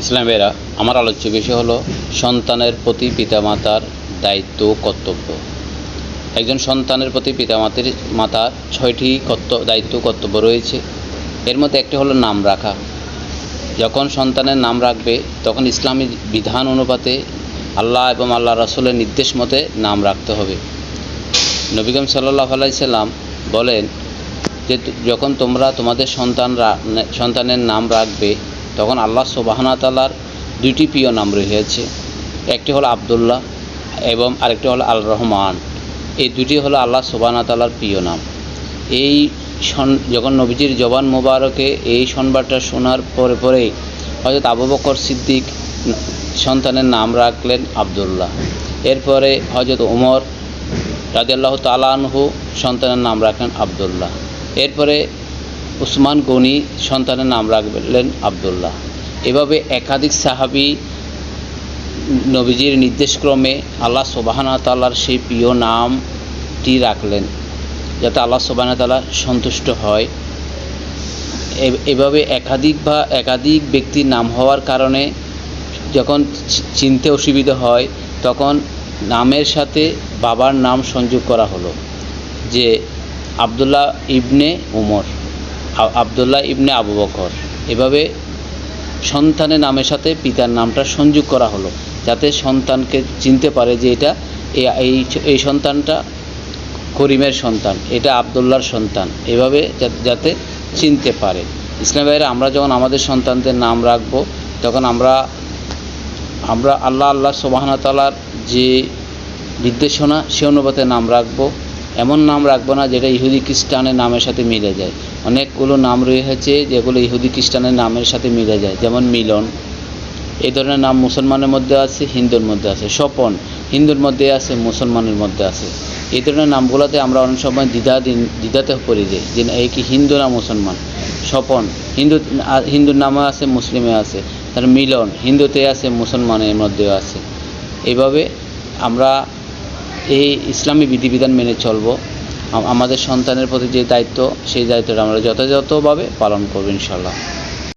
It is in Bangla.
ইসলামেরা আমার আলোচ্য বিষয় হলো সন্তানের প্রতি পিতামাতার দায়িত্ব ও কর্তব্য। একজন সন্তানের প্রতি মাতার 6টি দায়িত্ব কর্তব্য রয়েছে। এর মধ্যে একটি হলো নাম রাখা। যখন সন্তানের নাম রাখবে তখন ইসলামী বিধান অনুপাতে আল্লাহ এবং আল্লাহ রাসূলের নির্দেশ মতে নাম রাখতে হবে। নবী করিম সাল্লাল্লাহু আলাইহি সাল্লাম বলেন যে যখন তোমরা তোমাদের সন্তানের নাম রাখবে তখন আল্লাহ সুবহানাহু ওয়া তাআলার 2টি প্রিয় নাম রয়েছে। একটি হলো আব্দুল্লাহ এবং আরেকটি হলো আল রহমান। এই দুটি হলো আল্লাহ সুবহানাহু ওয়া তাআলার প্রিয় নাম। যখন নবীজির জবান মোবারকে এই সংবাদটা শোনার পরেই হযরত আবু বকর সিদ্দিক সন্তানের নাম রাখলেন আব্দুল্লাহ। এরপরে হযরত ওমর রাদিয়াল্লাহু তাআলা আনহু সন্তানের নাম রাখলেন আব্দুল্লাহ। এরপরে উসমান গনি সন্তানের নাম রাখলেন আব্দুল্লাহ। এভাবে একাধিক সাহাবী নবীজির নির্দেশক্রমে আল্লাহ সুবহানাহু ওয়া তাআলার সেই প্রিয় নামটি রাখলেন যাতে আল্লাহ সুবহানাহু ওয়া তাআলা সন্তুষ্ট হয়। এভাবে একাধিক ব্যক্তির নাম হওয়ার কারণে যখন চিনতে অসুবিধা হয় তখন নামের সাথে বাবার নাম সংযোগ করা হলো, যে আব্দুল্লাহ ইবনে উমর, আব্দুল্লাহ ইবনে আবু বকর। এভাবে সন্তানের নামের সাথে পিতার নামটা সংযোগ করা হলো যাতে সন্তানকে চিনতে পারে যে এটা এই সন্তানটা করিমের সন্তান, এটা আব্দুল্লাহর সন্তান, এভাবে যাতে চিনতে পারে। ইসলাম ভাইরা, আমরা যখন আমাদের সন্তানদের নাম রাখব তখন আমরা আল্লাহ সুবহানাহু ওয়া তাআলার যে নির্দেশনা সে অনুপাতে নাম রাখব। এমন নাম রাখবো না যেটা ইহুদি খ্রিস্টানের নামের সাথে মিলে যায়। অনেকগুলো নাম রয়েছে যেগুলো ইহুদি খ্রিস্টানের নামের সাথে মিলে যায়, যেমন মিলন। এই ধরনের নাম মুসলমানের মধ্যে আছে, হিন্দুর মধ্যে আছে। স্বপন হিন্দুর মধ্যে আছে, মুসলমানের মধ্যে আছে। এই ধরনের নামগুলোতে আমরা অনেক সময় দ্বিধাতে পড়ে যাই যে এই কি হিন্দু না মুসলমান। স্বপন হিন্দুর নামও আছে, মুসলিমে আছে। তার মিলন হিন্দুতে আছে, মুসলমানের মধ্যেও আছে। এইভাবে আমরা এই ইসলামী বিধিবিধান মেনে চলব। আমাদের সন্তানের প্রতি যে দায়িত্ব, সেই দায়িত্বটা আমরা যথাযথভাবে পালন করব ইনশাআল্লাহ।